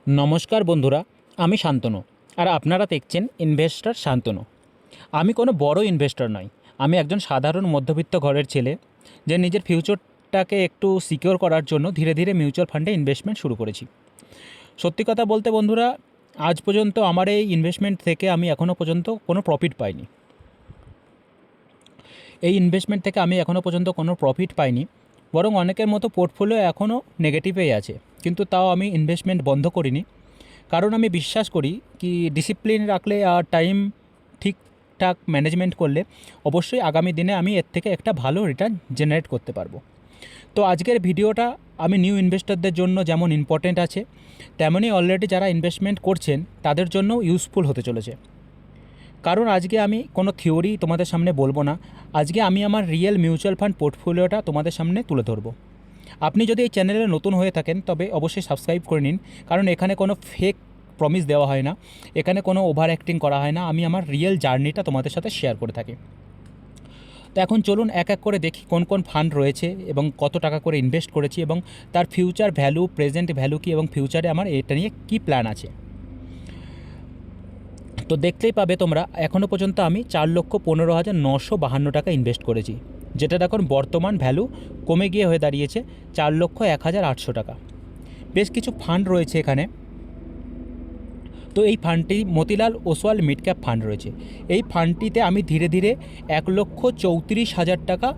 নমস্কার বন্ধুরা, আমি শান্তনু আর আপনারা দেখছেন ইনভেস্টর শান্তনু। আমি কোনো বড় ইনভেস্টর নই, আমি একজন সাধারণ মধ্যবিত্ত ঘরের ছেলে যে নিজের ফিউচারটাকে একটু সিকিওর করার জন্য ধীরে ধীরে মিউচুয়াল ফান্ডে ইনভেস্টমেন্ট শুরু করেছি। সত্যি কথা বলতে বন্ধুরা, আজ পর্যন্ত আমার এই ইনভেস্টমেন্ট থেকে আমি এখনও পর্যন্ত কোনো প্রফিট পাইনি। এই ইনভেস্টমেন্ট থেকে আমি এখনও পর্যন্ত কোনো প্রফিট পাইনি, বরং অনেকের মতো পোর্টফোলিও এখনও নেগেটিভেই আছে। কিন্তু তাও আমি ইনভেস্টমেন্ট বন্ধ করিনি, কারণ আমি বিশ্বাস করি কি ডিসিপ্লিন রাখলে আর টাইম ঠিকঠাক ম্যানেজমেন্ট করলে অবশ্যই আগামী দিনে আমি এর থেকে একটা ভালো রিটার্ন জেনারেট করতে পারবো। তো আজকের ভিডিওটা আমি নিউ ইনভেস্টরদের জন্য যেমন ইম্পর্টেন্ট আছে, তেমনই অলরেডি যারা ইনভেস্টমেন্ট করছেন তাদের জন্যও ইউজফুল হতে চলেছে। কারণ আজকে আমি কোনো থিওরি তোমাদের সামনে বলবো না, আজকে আমি আমার রিয়েল মিউচুয়াল ফান্ড পোর্টফোলিওটা তোমাদের সামনে তুলে ধরবো। আপনি যদি এই চ্যানেলে নতুন হয়ে থাকেন তবে অবশ্যই সাবস্ক্রাইব করে নিন, কারণ এখানে কোনো ফেক প্রমিস দেওয়া হয় না, এখানে কোনো ওভার অ্যাক্টিং করা হয় না, আমি আমার রিয়েল জার্নিটা তোমাদের সাথে শেয়ার করে থাকি। তো এখন চলুন এক এক করে দেখি কোন কোন ফান্ড রয়েছে এবং কত টাকা করে ইনভেস্ট করেছি এবং তার ফিউচার ভ্যালু, প্রেজেন্ট ভ্যালু কী এবং ফিউচারে আমার এটা নিয়ে কী প্ল্যান আছে। তো দেখতেই পাবে তোমরা, এখনও পর্যন্ত আমি 4,15,952 টাকা ইনভেস্ট করেছি, যেটার এখন বর্তমান ভ্যালু কমে গিয়ে হয়ে দাঁড়িয়েছে 4,01,800 টাকা। বেশ কিছু ফান্ড রয়েছে এখানে। তো এই ফান্ডটি Motilal Oswal mid cap fund রয়েছে। এই ফান্ডটিতে আমি ধীরে ধীরে 1,34,000 টাকা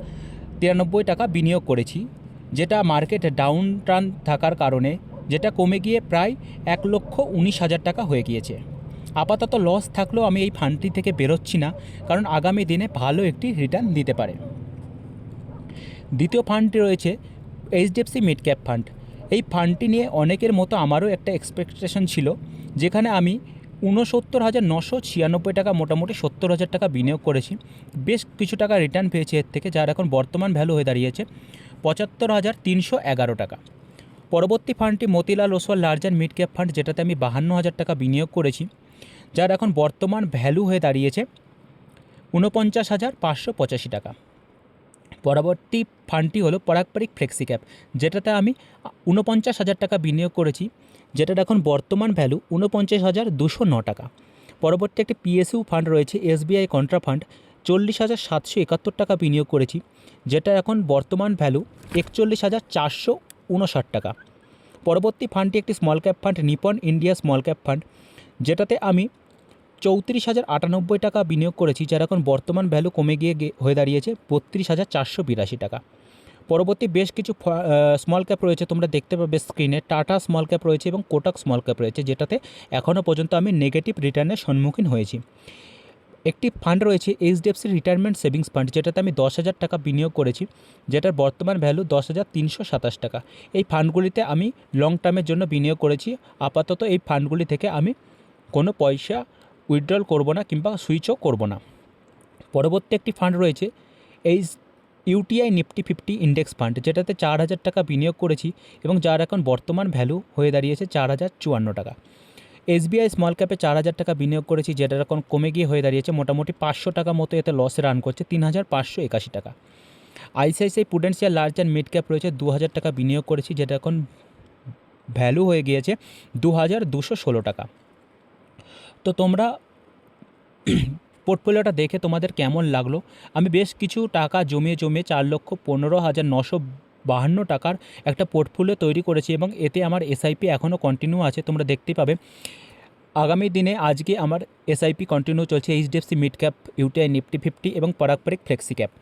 93 টাকা বিনিয়োগ করেছি, যেটা মার্কেট ডাউন টার্ন থাকার কারণে যেটা কমে গিয়ে প্রায় 1,19,000 টাকা হয়ে গিয়েছে। আপাতত লস থাকলেও আমি এই ফান্ডটি থেকে বেরোচ্ছি না, কারণ আগামী দিনে ভালো একটি রিটার্ন দিতে পারে। দ্বিতীয় ফান্ডটি রয়েছে এইচডিএফসি মিড ক্যাপ ফান্ড। এই ফান্ডটি নিয়ে অনেকের মতো আমারও একটা এক্সপেকটেশন ছিল, যেখানে আমি 69,996 টাকা, মোটামুটি 70,000 টাকা বিনিয়োগ করেছি। বেশ কিছু টাকা রিটার্ন পেয়েছি এর থেকে, যার এখন বর্তমান ভ্যালু হয়ে দাঁড়িয়েছে 75,311 টাকা। পরবর্তী ফান্ডটি Motilal Oswal large and mid cap fund, যেটাতে আমি 52,000 টাকা বিনিয়োগ করেছি, যার এখন বর্তমান ভ্যালু হয়ে দাঁড়িয়েছে 49,585 টাকা। পরবর্তী ফান্ডটি হলো পারাকপারিক ফ্লেক্সি ক্যাপ, যেটাতে আমি 49,000 টাকা বিনিয়োগ করেছি, যেটার এখন বর্তমান ভ্যালু 49,209 টাকা। পরবর্তী একটি পিএসইউ ফান্ড রয়েছে এসবিআই কন্ট্রা ফান্ড, 40,771 টাকা বিনিয়োগ করেছি, যেটা এখন বর্তমান ভ্যালু 41,459 টাকা। পরবর্তী ফান্ডটি একটি small cap fund, Nipon India small cap fund, যেটাতে আমি 34,098 টাকা বিনিয়োগ করেছি, যার এখন বর্তমান ভ্যালু কমে গিয়ে হয়ে দাঁড়িয়েছে 32,482 টাকা। পরবর্তী বেশ কিছু স্মল ক্যাপ রয়েছে, তোমরা দেখতে পাবে স্ক্রিনে। টাটা স্মল ক্যাপ রয়েছে এবং কোটাক স্মল ক্যাপ রয়েছে, যেটাতে এখনও পর্যন্ত আমি নেগেটিভ রিটার্নের সম্মুখীন হয়েছি। একটি ফান্ড রয়েছে এইচডিএফসি রিটায়ারমেন্ট সেভিংস ফান্ড, যেটাতে আমি 10,000 টাকা বিনিয়োগ করেছি, যেটার বর্তমান ভ্যালু 10,327 টাকা। এই ফান্ডগুলিতে আমি লং টার্মের জন্য বিনিয়োগ করেছি। আপাতত এই ফান্ডগুলি থেকে আমি কোনো পয়সা উইথড্রল করব না কিংবা সুইচও করব না। পরবর্তী একটি ফান্ড রয়েছে এই ইউটিআই নিফটি 50 ইন্ডেক্স ফান্ড, যেটাতে 4,000 টাকা বিনিয়োগ করেছি এবং যার এখন বর্তমান ভ্যালু হয়ে দাঁড়িয়েছে 4,054 টাকা। এসবিআই স্মল ক্যাপে 4,000 টাকা বিনিয়োগ করেছি, যেটার এখন কমে গিয়ে হয়ে দাঁড়িয়েছে মোটামুটি 500 টাকা মতো, এতে লসে রান করছে 3,581 টাকা। ICICI Prudential large and mid cap রয়েছে, 2,000 টাকা বিনিয়োগ করেছি, যেটা এখন ভ্যালু হয়ে গিয়েছে 2,216 টাকা। তো তোমরা পোর্টফোলিওটা দেখে তোমাদের কেমন লাগলো? আমি বেশ কিছু টাকা জমিয়ে 4,15,952 টাকার একটা পোর্টফোলিও তৈরি করেছি এবং এতে আমার এসআইপি এখনও কন্টিনিউ আছে, তোমরা দেখতেই পাবে। আগামী দিনে আজকে আমার এসআইপি কন্টিনিউ চলছে HDFC mid cap, UTI Nifty 50 এবং পারাকপারিক ফ্লেক্সি ক্যাপ।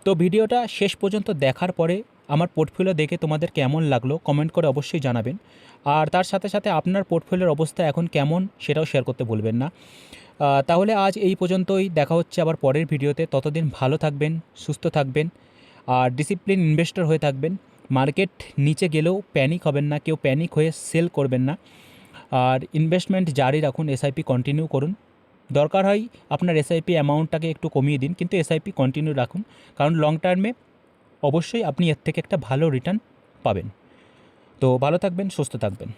তো ভিডিওটা শেষ পর্যন্ত দেখার পরে আমার পোর্টফোলিও দেখে তোমাদের কেমন লাগলো কমেন্ট করে অবশ্যই জানাবেন। আর তার সাথে সাথে আপনার পোর্টফোলিওর অবস্থা এখন কেমন সেটাও শেয়ার করতে ভুলবেন না। তাহলে আজ এই পর্যন্তই, দেখা হচ্ছে আবার পরের ভিডিওতে। ততদিন ভালো থাকবেন, সুস্থ থাকবেন আর ডিসিপ্লিন ইনভেস্টর হয়ে থাকবেন। মার্কেট নিচে গেলেও প্যানিক হবেন না, কেউ প্যানিক হয়ে সেল করবেন না। আর ইনভেস্টমেন্ট জারি রাখুন, এসআইপি কন্টিনিউ করুন। দরকার হয় আপনার এসআইপি অ্যামাউন্টটাকে একটু কমিয়ে দিন, কিন্তু এসআইপি কন্টিনিউ রাখুন, কারণ লং টার্মে অবশ্যই আপনি এর থেকে একটা ভালো রিটার্ন পাবেন। তো ভালো থাকবেন, সুস্থ থাকবেন।